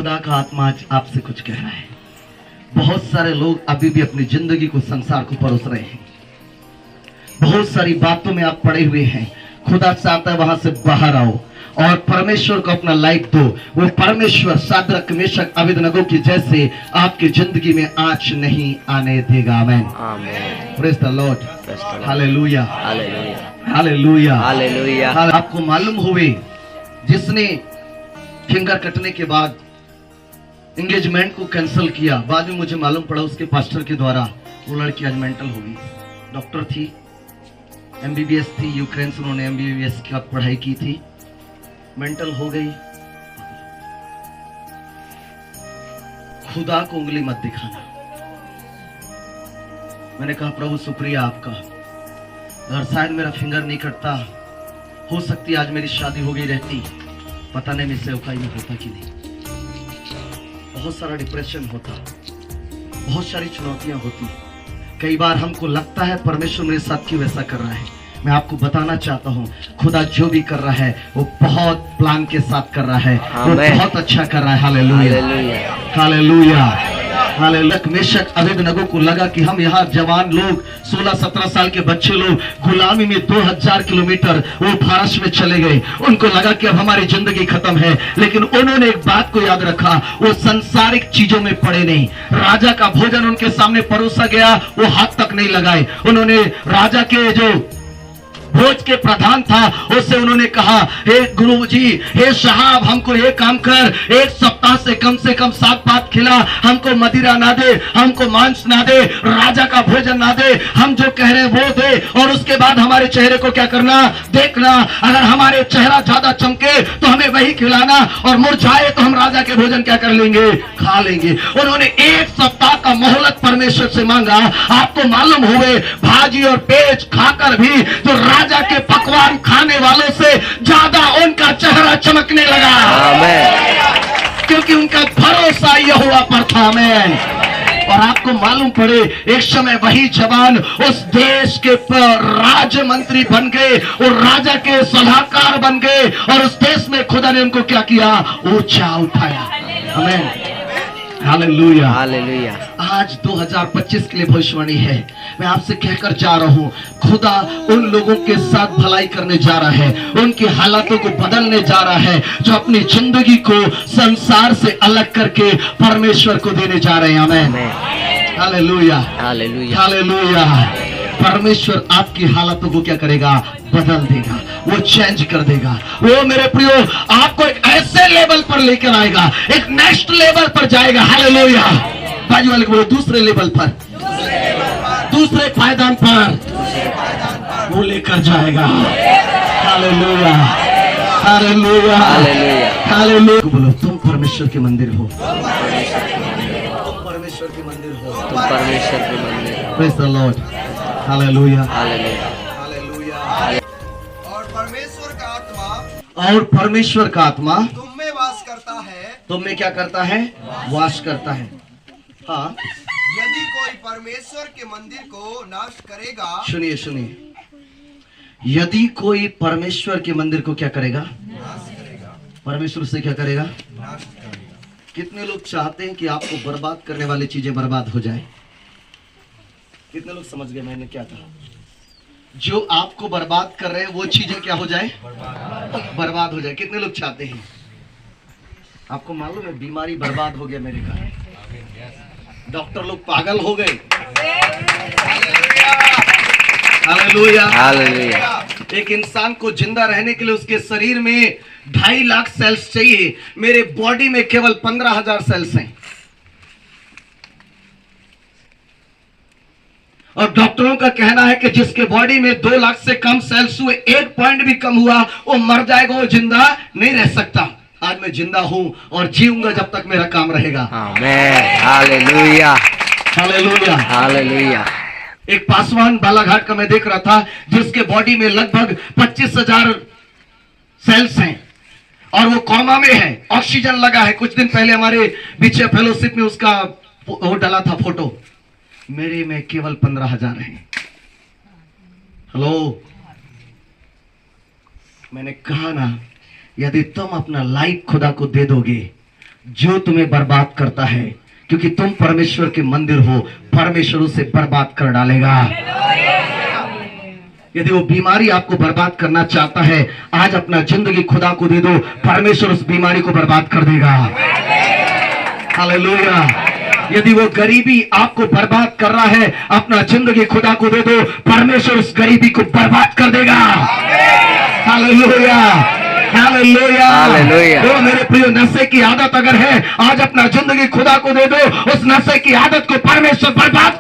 खुदा का आत्मा आज आपसे कुछ कह रहा है। बहुत सारे लोग अभी भी अपनी जिंदगी को, संसार को परोस रहे हैं। बहुत सारी बातों में आप पड़े हुए हैं। खुदा चाहता है वहां से बाहर आओ और परमेश्वर को अपना लाइफ दो। वो परमेश्वर शाद्रक मेशक अबेदनगो की जैसे आपकी जिंदगी में आँच नहीं आने देगा। Amen, praise the Lord, hallelujah, hallelujah, hallelujah. आपको मालूम हुए जिसने फिंगर कटने के बाद एंगेजमेंट को कैंसिल किया, बाद में मुझे मालूम पड़ा उसके पास्टर के द्वारा वो लड़की आज मेंटल हो गई। डॉक्टर थी, एमबीबीएस थी, यूक्रेन से उन्होंने एमबीबीएस की पढ़ाई की थी, मेंटल हो गई। खुदा को उंगली मत दिखाना। मैंने कहा प्रभु शुक्रिया आपका, अगर शायद मेरा फिंगर नहीं कटता, हो सकती आज मेरी शादी हो गई रहती, पता नहीं मैं सेवकाई में होता कि नहीं। बहुत सारा डिप्रेशन होता, बहुत सारी चुनौतियां होती। कई बार हमको लगता है परमेश्वर मेरे साथ क्यों ऐसा कर रहा है। मैं आपको बताना चाहता हूँ, खुदा जो भी कर रहा है वो बहुत प्लान के साथ कर रहा है, वो बहुत अच्छा कर रहा है। Hallelujah, hallelujah, hallelujah. Meshach Abednego को लगा कि हम यहाँ जवान लोग 16-17 साल के बच्चे लोग गुलामी में 2000 किलोमीटर वो भारत में चले गए। उनको लगा कि अब हमारी जिंदगी खत्म है, लेकिन उन्होंने एक बात को याद रखा, वो संसारिक चीजों में पड़े नहीं। राजा का भोजन उनके सामने परोसा गया, वो हाथ तक नहीं लगाए। उन्होंने राजा के जो भोज के प्रधान था उससे उन्होंने कहा, हे गुरुजी, हे साहब, हमको ये काम कर, एक सप्ताह से कम 7 पात खिला, हमको मदिरा ना दे, हमको मांस ना दे, राजा का भोजन ना दे, हम जो कह रहे हैं वो दे, और उसके बाद हमारे चेहरे को क्या करना, देखना। अगर हमारे चेहरा ज्यादा चमके तो हमें वही खिलाना, और मुरझाए तो हम राजा के भोजन क्या कर लेंगे, खा लेंगे। उन्होंने एक सप्ताह का मोहलत परमेश्वर से मांगा। आपको मालूम हुए भाजी और पेज खाकर भी जो राजा के पकवान खाने वालों से ज्यादा उनका चेहरा चमकने लगा। आमीन। क्योंकि उनका भरोसा यहोवा पर था। आमीन। और आपको मालूम पड़े, एक समय वही जवान उस देश के राज्य मंत्री बन गए, और राजा के सलाहकार बन गए, और उस देश में खुदा ने उनको क्या किया, ऊंचा उठाया। आमीन, हालेलुया, हालेलुया। आज 2025 के लिए भविष्यवाणी है। मैं आपसे कहकर जा रहा हूँ, खुदा उन लोगों के साथ भलाई करने जा रहा है, उनकी हालातों को बदलने जा रहा है, जो अपनी जिंदगी को संसार से अलग करके परमेश्वर को देने जा रहे हैं। आमीन, हालेलुया, हालेलुया, हालेलुया। परमेश्वर आपकी हालातों को क्या करेगा, बदल देगा, वो चेंज कर देगा। वो मेरे प्रियो आपको एक ऐसे लेवल पर लेकर आएगा, एक नेक्स्ट लेवल पर जाएगा। हालेलुया। बाजू वाले को बोलो, दूसरे लेवल पर, दूसरे पायदान पर वो लेकर जाएगा। Hallelujah, hallelujah, hallelujah. बोलो, तुम परमेश्वर के मंदिर हो, तुम परमेश्वर के मंदिर हो, तुम परमेश्वर के मंदिर हो। Praise the Lord, hallelujah, hallelujah, hallelujah. और परमेश्वर का आत्मा, और परमेश्वर का आत्मा तुम में वास करता है। तुम में क्या करता है, वास करता है। हाँ, यदि कोई परमेश्वर के मंदिर को नाश करेगा, सुनिए सुनिए, यदि कोई परमेश्वर के मंदिर को क्या करेगा, नाश करेगा, परमेश्वर से क्या करेगा, नाश करेगा। कितने लोग चाहते हैं कि आपको बर्बाद करने वाली चीजें बर्बाद हो जाए? कितने लोग समझ गए मैंने क्या कहा? जो आपको बर्बाद कर रहे हैं वो चीजें क्या हो जाए, बर्बाद हो जाए। कितने लोग चाहते हैं? आपको मालूम है बीमारी बर्बाद हो गया मेरे घर, डॉक्टर लोग पागल हो गए। Hallelujah, hallelujah. एक इंसान को जिंदा रहने के लिए उसके शरीर में 2.5 लाख सेल्स चाहिए, मेरे बॉडी में केवल 15,000 सेल्स हैं। और डॉक्टरों का कहना है कि जिसके बॉडी में 2 लाख से कम सेल्स हुए, 1 पॉइंट भी कम हुआ, वो मर जाएगा, वो जिंदा नहीं रह सकता। आज मैं जिंदा हूं और जीऊंगा जब तक मेरा काम रहेगा। आमीन, हालेलुया, हालेलुया, हालेलुया। एक पासवान बालाघाट का मैं देख रहा था, जिसके बॉडी में लगभग 25,000 सेल्स हैं, और वो कोमा में है, ऑक्सीजन लगा है। कुछ दिन पहले हमारे बीच फेलोशिप में उसका वो डाला था फोटो, मेरे में केवल 15,000 है। हेलो, मैंने कहा ना, यदि तुम अपना लाइफ खुदा को दे दोगे, जो तुम्हें बर्बाद करता है, क्योंकि तुम परमेश्वर के मंदिर हो, परमेश्वर उसे बर्बाद कर डालेगा। यदि वो बीमारी आपको बर्बाद करना चाहता है, आज अपना जिंदगी खुदा को दे दो, परमेश्वर उस बीमारी को बर्बाद कर देगा। हालेलुया। यदि वो गरीबी आपको बर्बाद कर रहा है, अपना जिंदगी खुदा को दे दो, परमेश्वर उस गरीबी को बर्बाद कर देगा। Hallelujah, hallelujah, hallelujah. तो मेरे प्रिय, नशे की आदत अगर है, आज अपना जिंदगी खुदा को दे दो, उस नशे की आदत को परमेश्वर बर्बाद